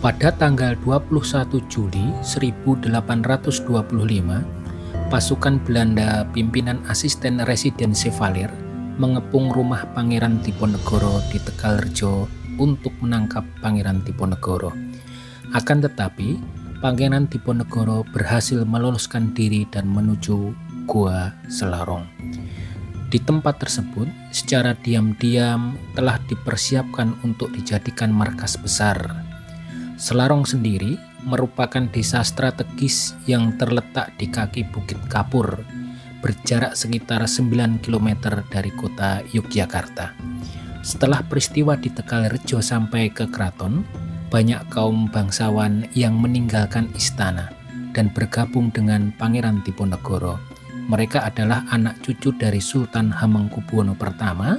Pada tanggal 21 Juli 1825, pasukan Belanda pimpinan asisten Residen Chevalier mengepung rumah Pangeran Diponegoro di Tegalrejo untuk menangkap Pangeran Diponegoro. Akan tetapi, Pangeran Diponegoro berhasil meloloskan diri dan menuju Gua Selarong. Di tempat tersebut, secara diam-diam telah dipersiapkan untuk dijadikan markas besar. Selarong sendiri merupakan desa strategis yang terletak di kaki Bukit Kapur, berjarak sekitar 9 km dari kota Yogyakarta. Setelah peristiwa di Tegalrejo sampai ke keraton, banyak kaum bangsawan yang meninggalkan istana dan bergabung dengan Pangeran Diponegoro. Mereka adalah anak cucu dari Sultan Hamengkubuwono I,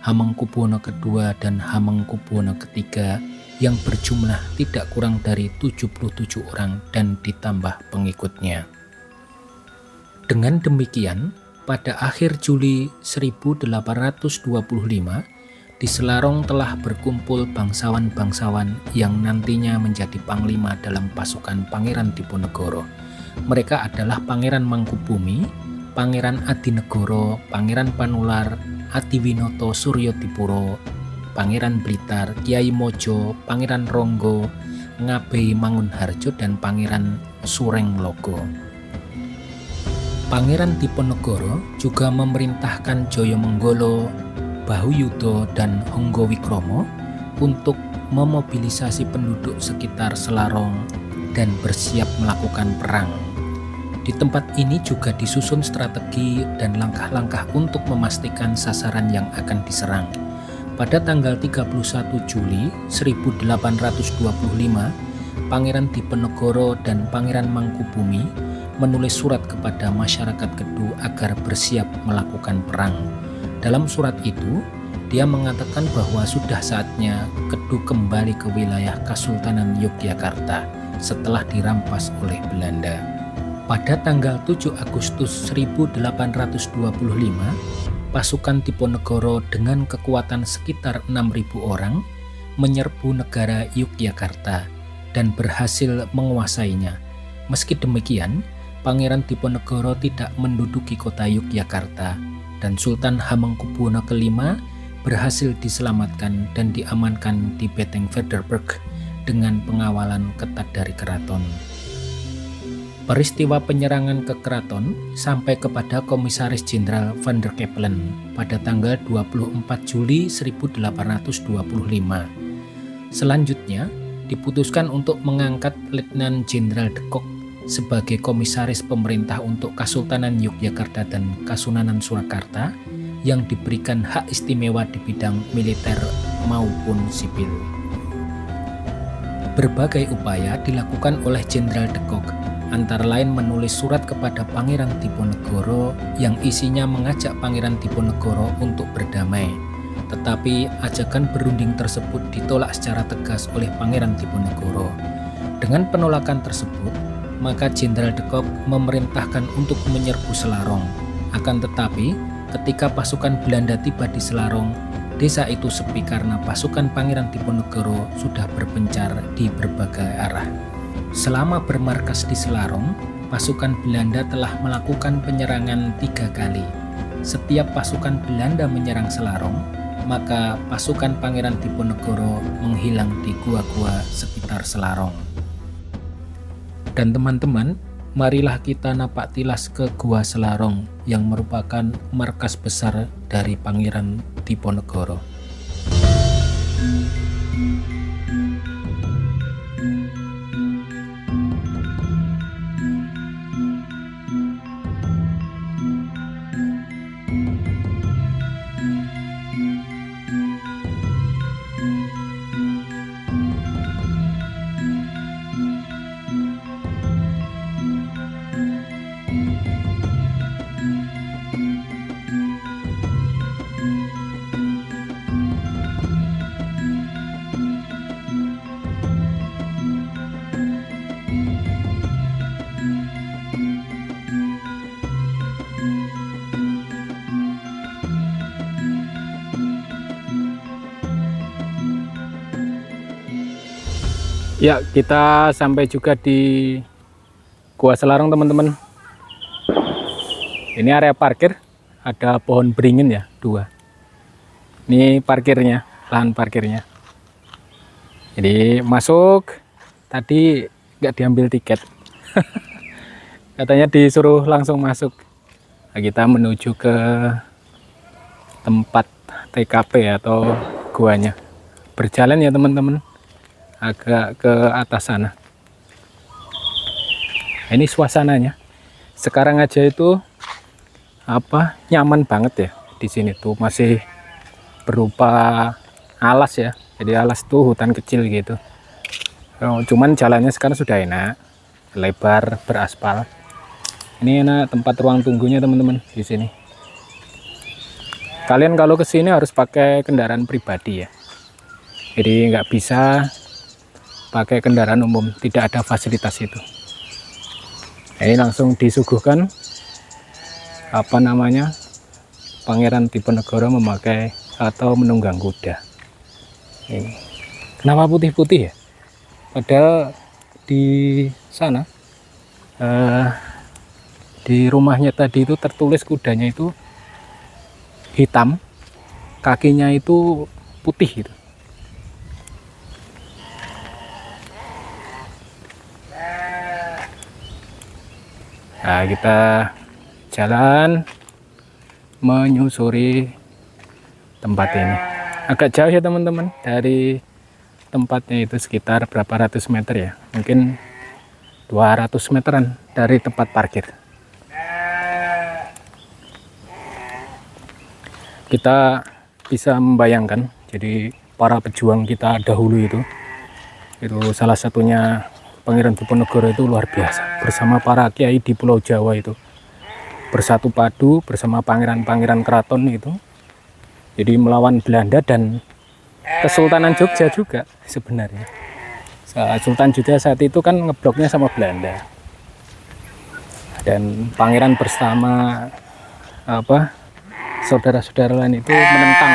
Hamengkubuwono II, dan Hamengkubuwono III yang berjumlah tidak kurang dari 77 orang dan ditambah pengikutnya. Dengan demikian, pada akhir Juli 1825, di Selarong telah berkumpul bangsawan-bangsawan yang nantinya menjadi panglima dalam pasukan Pangeran Diponegoro. Mereka adalah Pangeran Mangkubumi, Pangeran Adinegoro, Pangeran Panular, Adiwinoto Suryodipuro, Pangeran Blitar, Kyai Mojo, Pangeran Ronggo, Ngabei Mangunharjo, dan Pangeran Surenglogo. Pangeran Diponegoro juga memerintahkan Joyomenggolo, Bahuyudo, dan Honggowikromo untuk memobilisasi penduduk sekitar Selarong dan bersiap melakukan perang. Di tempat ini juga disusun strategi dan langkah-langkah untuk memastikan sasaran yang akan diserang. Pada tanggal 31 Juli 1825, Pangeran Diponegoro dan Pangeran Mangkubumi menulis surat kepada masyarakat Kedu agar bersiap melakukan perang. Dalam surat itu, dia mengatakan bahwa sudah saatnya Kedu kembali ke wilayah Kesultanan Yogyakarta setelah dirampas oleh Belanda. Pada tanggal 7 Agustus 1825, pasukan Diponegoro dengan kekuatan sekitar 6.000 orang menyerbu negara Yogyakarta dan berhasil menguasainya. Meski demikian, Pangeran Diponegoro tidak menduduki kota Yogyakarta dan Sultan Hamengkubuwono V berhasil diselamatkan dan diamankan di Beteng Verderberg dengan pengawalan ketat dari keraton. Peristiwa penyerangan ke keraton sampai kepada Komisaris Jenderal Van der Kepelen pada tanggal 24 Juli 1825. Selanjutnya, diputuskan untuk mengangkat Letnan Jenderal de Kock sebagai Komisaris Pemerintah untuk Kesultanan Yogyakarta dan Kasunanan Surakarta yang diberikan hak istimewa di bidang militer maupun sipil. Berbagai upaya dilakukan oleh Jenderal de Kock, antara lain menulis surat kepada Pangeran Diponegoro yang isinya mengajak Pangeran Diponegoro untuk berdamai. Tetapi ajakan berunding tersebut ditolak secara tegas oleh Pangeran Diponegoro. Dengan penolakan tersebut, maka Jenderal de Kock memerintahkan untuk menyerbu Selarong. Akan tetapi, ketika pasukan Belanda tiba di Selarong, desa itu sepi karena pasukan Pangeran Diponegoro sudah berpencar di berbagai arah. Selama bermarkas di Selarong, pasukan Belanda telah melakukan penyerangan 3 kali. Setiap pasukan Belanda menyerang Selarong, maka pasukan Pangeran Diponegoro menghilang di gua-gua sekitar Selarong. Dan teman-teman, marilah kita napak tilas ke Gua Selarong yang merupakan markas besar dari Pangeran Diponegoro. Ya, kita sampai juga di Gua Selarong teman-teman. Ini area parkir, ada pohon beringin ya, 2. Ini parkirnya, lahan parkirnya. Jadi masuk, tadi nggak diambil tiket. Katanya disuruh langsung masuk. Nah, kita menuju ke tempat TKP atau guanya. Berjalan ya teman-teman, agak ke atas sana. Ini suasananya. Sekarang aja itu nyaman banget ya di sini tuh, masih berupa alas ya. Jadi alas tuh hutan kecil gitu. Cuman jalannya sekarang sudah enak, lebar, beraspal. Ini enak tempat ruang tunggunya teman-teman di sini. Kalian kalau ke sini harus pakai kendaraan pribadi ya. Jadi nggak bisa pakai kendaraan umum, tidak ada fasilitas itu. Ini langsung disuguhkan Pangeran Diponegoro memakai atau menunggang kuda. Ini. Kenapa putih-putih ya? Padahal di sana di rumahnya tadi itu tertulis kudanya itu hitam, kakinya itu putih gitu. Nah, kita jalan menyusuri tempat ini. Agak jauh ya teman-teman, dari tempatnya itu sekitar berapa ratus meter ya, mungkin 200 meteran dari tempat parkir. Kita bisa membayangkan, jadi para pejuang kita dahulu itu salah satunya Pangeran Diponegoro itu luar biasa, bersama para kiai di Pulau Jawa itu bersatu padu bersama pangeran-pangeran keraton itu, jadi melawan Belanda dan Kesultanan Jogja juga sebenarnya. Sultan juga saat itu kan ngebloknya sama Belanda, dan pangeran bersama saudara-saudara lain itu menentang.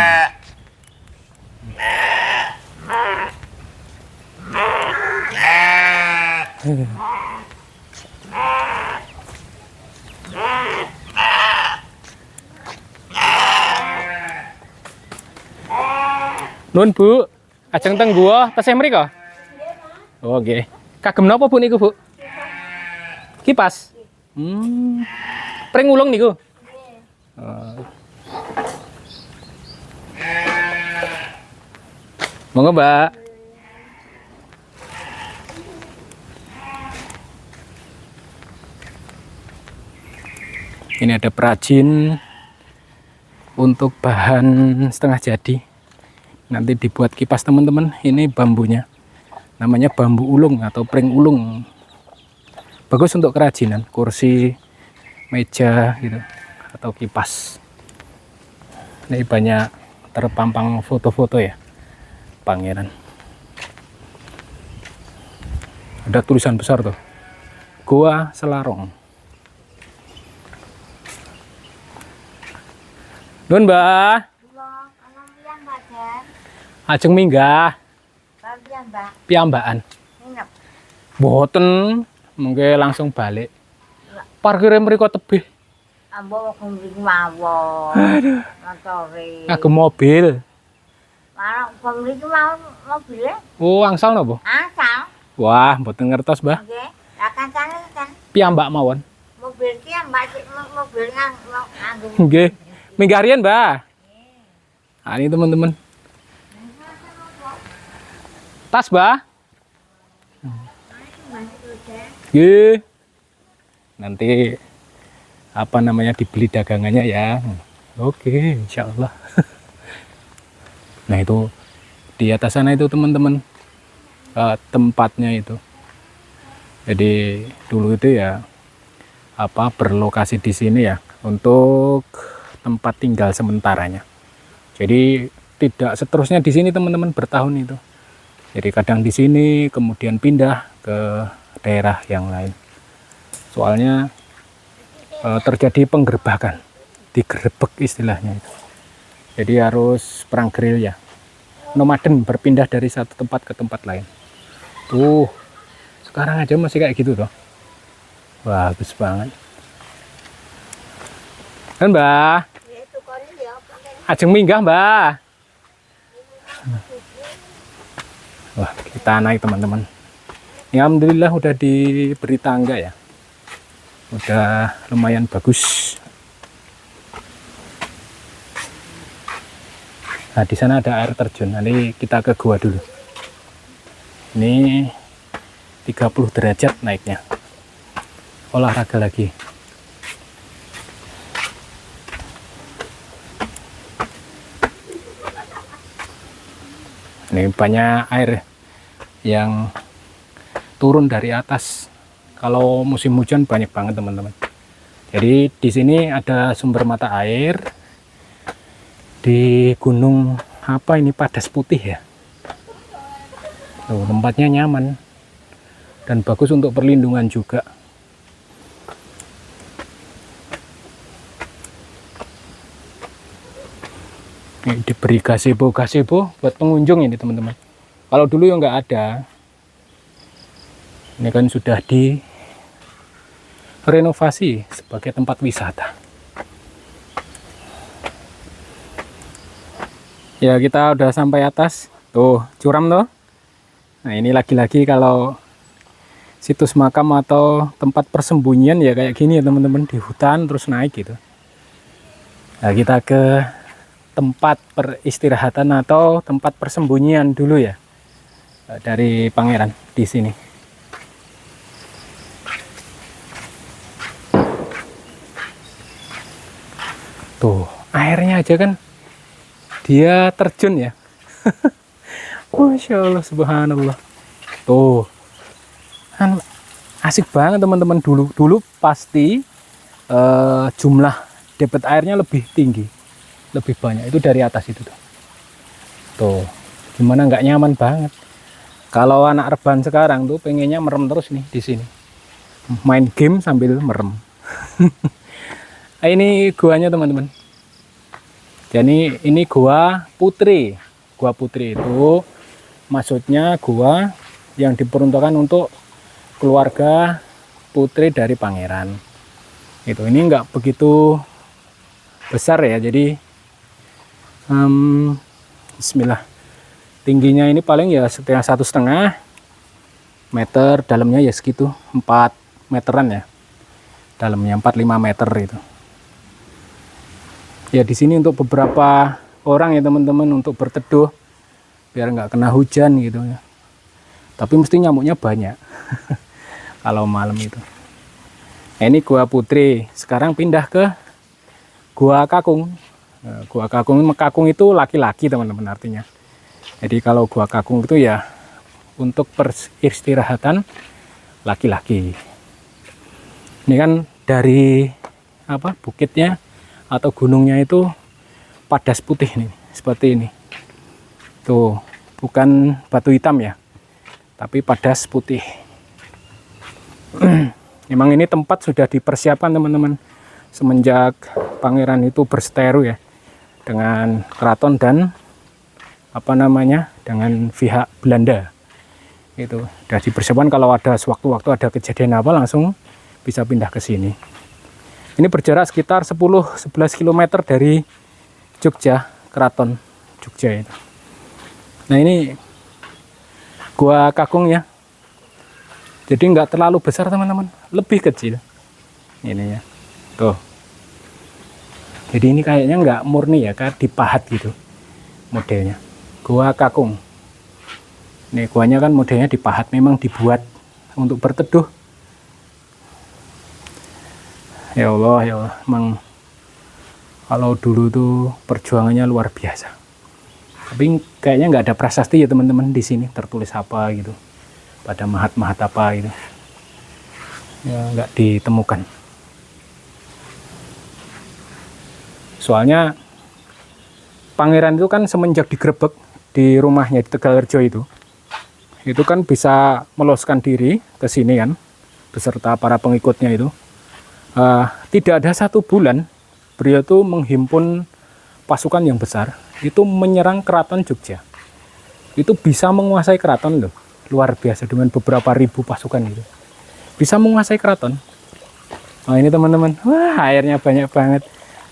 Nun Bu, ajeng teng gua tes mriko. Oh nggih. Kagem napa Bu niku, Bu? Kipas. Pring ulung niku. Monggo, Mbak. Ini ada perajin untuk bahan setengah jadi. Nanti dibuat kipas teman-teman. Ini bambunya. Namanya bambu ulung atau pring ulung. Bagus untuk kerajinan, kursi, meja gitu, atau kipas. Ini banyak terpampang foto-foto ya, pangeran. Ada tulisan besar tuh, Gua Selarong. Nun Mbak. Ajeng minggah. Piyambakan. Mboten, mengke langsung balik. Parkire mriko tebih. Ambo wong mriki mawon. Aduh. Motore. Ngagem mobil. Marang wong mriki mau mobile? Oh, angsal napa? Asal. Wah, mboten ngertos, Mbah. Nggih. Lah kancane kan Piyambak mawon. mobil ki mbak mobil nganggo. Nggih. Minggah riyen, Mbah. Nah, ini teman-teman. Tas, Mbah. Nggih. Nanti dibeli dagangannya ya. Oke, insya Allah. Nah, itu di atas sana itu teman-teman, tempatnya itu. Jadi dulu itu ya berlokasi di sini ya untuk tempat tinggal sementaranya. Jadi tidak seterusnya di sini teman-teman, bertahun itu. Jadi kadang di sini kemudian pindah ke daerah yang lain. Soalnya terjadi penggerbakan, digerebek istilahnya itu. Jadi harus perang gerilya, nomaden, berpindah dari satu tempat ke tempat lain. Tuh, sekarang aja masih kayak gitu toh. Wah, bagus banget. Kan Mbah, Ya itu kon ya apa kan. ajeng minggah Mbah. Wah, kita naik teman-teman. Ya, alhamdulillah udah diberi tangga ya. Udah lumayan bagus. Nah, di sana ada air terjun. Nanti kita ke gua dulu. Ini 30 derajat naiknya. Olahraga lagi. Ini banyak air yang turun dari atas. Kalau musim hujan banyak banget teman-teman. Jadi di sini ada sumber mata air di gunung apa ini, Padas Putih ya. Tuh, tempatnya nyaman dan bagus untuk perlindungan juga. Ini diberi gazebo buat pengunjung ini teman-teman. Kalau dulu ya nggak ada. Ini kan sudah direnovasi sebagai tempat wisata. Ya, kita udah sampai atas. Tuh, curam tuh. Nah, ini lagi-lagi kalau situs makam atau tempat persembunyian ya kayak gini ya teman-teman, di hutan terus naik gitu. Nah, kita ke tempat peristirahatan atau tempat persembunyian dulu ya dari pangeran di sini. Tuh, airnya aja kan dia terjun ya. Masya Allah, subhanallah. Tuh, kan asik banget teman-teman. Dulu pasti jumlah debit airnya lebih tinggi, lebih banyak. Itu dari atas itu tuh. Tuh, gimana nggak nyaman banget. Kalau anak rebahan sekarang tuh pengennya merem terus nih di sini, main game sambil merem. Ini guanya teman-teman. Jadi ini gua Putri. Gua Putri itu maksudnya gua yang diperuntukkan untuk keluarga putri dari pangeran. Itu ini nggak begitu besar ya, jadi Bismillah. Tingginya ini paling ya sekitar 1,5 meter, dalamnya ya segitu 4 meteran ya. Dalamnya 4-5 meter itu. Ya di sini untuk beberapa orang ya teman-teman untuk berteduh biar nggak kena hujan gitu ya. Tapi mesti nyamuknya banyak kalau malam itu. Nah, ini Gua Putri. Sekarang pindah ke Gua Kakung. Nah, Gua Kakung, Kakung itu laki-laki teman-teman artinya. Jadi kalau Gua Kakung itu ya untuk peristirahatan laki-laki. Ini kan dari apa bukitnya atau gunungnya itu Padas Putih nih, seperti ini. Tuh, bukan batu hitam ya, tapi padas putih. Memang ini tempat sudah dipersiapkan teman-teman semenjak pangeran itu berseteru ya dengan keraton dan apa namanya dengan pihak Belanda. Itu sudah dipersiapkan kalau ada sewaktu-waktu ada kejadian apa langsung bisa pindah ke sini. Ini berjarak sekitar 10-11 km dari Jogja, keraton Jogja itu. Nah ini Gua Kakung ya. Jadi nggak terlalu besar teman-teman, lebih kecil. Ini ya, tuh. Jadi ini kayaknya nggak murni ya, kayak dipahat gitu modelnya. Gua Kakung. Ini guanya kan modelnya dipahat, memang dibuat untuk berteduh. Ya Allah, emang kalau dulu tuh perjuangannya luar biasa. Tapi kayaknya nggak ada prasasti ya teman-teman di sini tertulis apa gitu, pada mahat-mahat apa gitu, ya nggak ditemukan. Soalnya pangeran itu kan semenjak digerebek di rumahnya di Tegalrejo itu kan bisa meloloskan diri ke sini kan, beserta para pengikutnya itu. Tidak ada 1 bulan beliau tuh menghimpun pasukan yang besar itu menyerang keraton Jogja. Itu bisa menguasai keraton loh, luar biasa dengan beberapa ribu pasukan itu. Bisa menguasai keraton. Oh ini teman-teman, wah airnya banyak banget.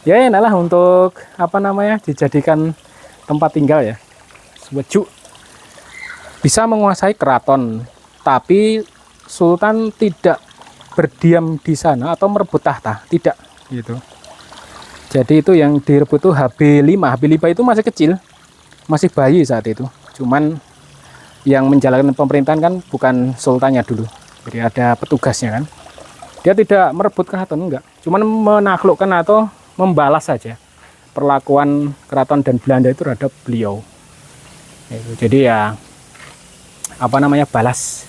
Ya enak lah untuk apa namanya dijadikan tempat tinggal ya. Sejuk. Bisa menguasai keraton, tapi Sultan tidak berdiam di sana atau merebut tahta, tidak gitu. Jadi itu yang direbut itu HB5. HB5 itu masih kecil, masih bayi saat itu. Cuman yang menjalankan pemerintahan kan bukan sultannya dulu. Jadi ada petugasnya kan. Dia tidak merebut keraton, enggak. Cuman menaklukkan atau membalas saja perlakuan keraton dan Belanda itu terhadap beliau. Jadi ya apa namanya balas,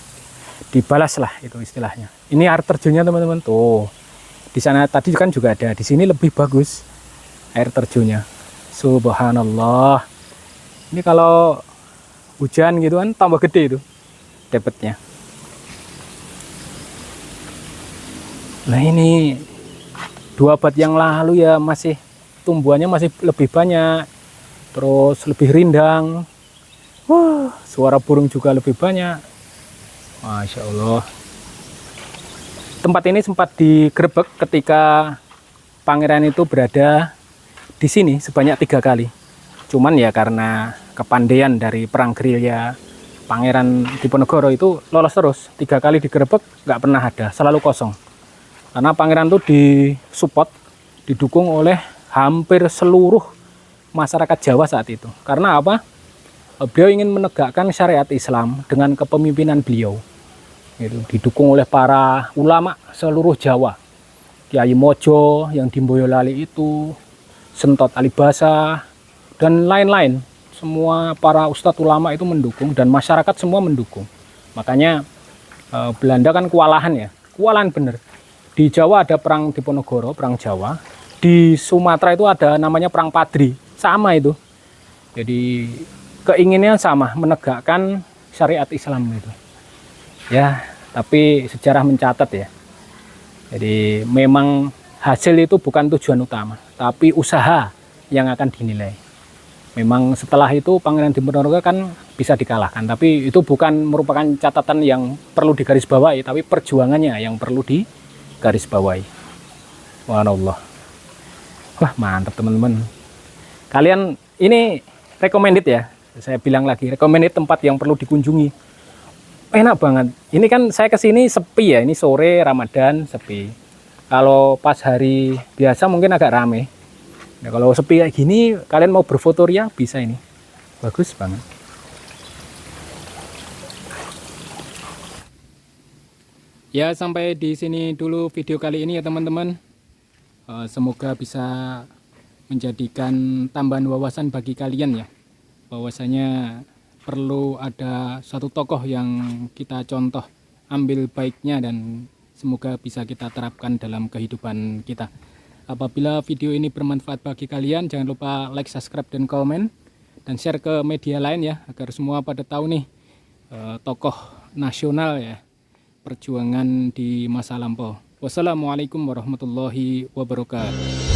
dibalas lah itu istilahnya. Ini air terjunnya teman-teman tuh. Di sana tadi kan juga ada, di sini lebih bagus air terjunnya. Subhanallah. Ini kalau hujan gitu kan tambah gede itu dapatnya. Nah ini 2 abad yang lalu ya masih tumbuhannya masih lebih banyak, terus lebih rindang. Wah, suara burung juga lebih banyak. Masya Allah. Tempat ini sempat digerebek ketika pangeran itu berada di sini sebanyak 3 kali. Cuman ya karena kepandaian dari perang gerilya Pangeran Diponegoro itu lolos terus. 3 kali digerebek nggak pernah ada, selalu kosong. Karena pangeran itu disupport, didukung oleh hampir seluruh masyarakat Jawa saat itu. Karena apa? Beliau ingin menegakkan syariat Islam dengan kepemimpinan beliau. Gitu. Didukung oleh para ulama seluruh Jawa. Kiai Mojo yang di Boyolali itu, Sentot Alibasa, dan lain-lain. Semua para ustadz ulama itu mendukung dan masyarakat semua mendukung. Makanya Belanda kan kewalahan ya, kewalahan bener. Di Jawa ada perang Diponegoro, perang Jawa. Di Sumatera itu ada namanya perang Padri, sama itu. Jadi keinginannya sama, menegakkan syariat Islam itu. Ya, tapi sejarah mencatat ya. Jadi memang hasil itu bukan tujuan utama, tapi usaha yang akan dinilai. Memang setelah itu Pangeran Diponegoro kan bisa dikalahkan, tapi itu bukan merupakan catatan yang perlu digarisbawahi, tapi perjuangannya yang perlu digarisbawahi. Subhanallah. Wah, mantap teman-teman. Kalian ini recommended ya. Saya bilang lagi, recommended tempat yang perlu dikunjungi. Enak banget. Ini kan saya kesini sepi ya. Ini sore Ramadan sepi. Kalau pas hari biasa mungkin agak rame. Nah, kalau sepi kayak gini, kalian mau berfoto ya bisa ini. Bagus banget. Ya sampai di sini dulu video kali ini ya teman-teman. Semoga bisa menjadikan tambahan wawasan bagi kalian ya. Bahwasanya perlu ada satu tokoh yang kita contoh, ambil baiknya dan semoga bisa kita terapkan dalam kehidupan kita. Apabila video ini bermanfaat bagi kalian, jangan lupa like, subscribe, dan komen, dan share ke media lain ya, agar semua pada tahu nih tokoh nasional ya, perjuangan di masa lampau. Wassalamualaikum warahmatullahi wabarakatuh.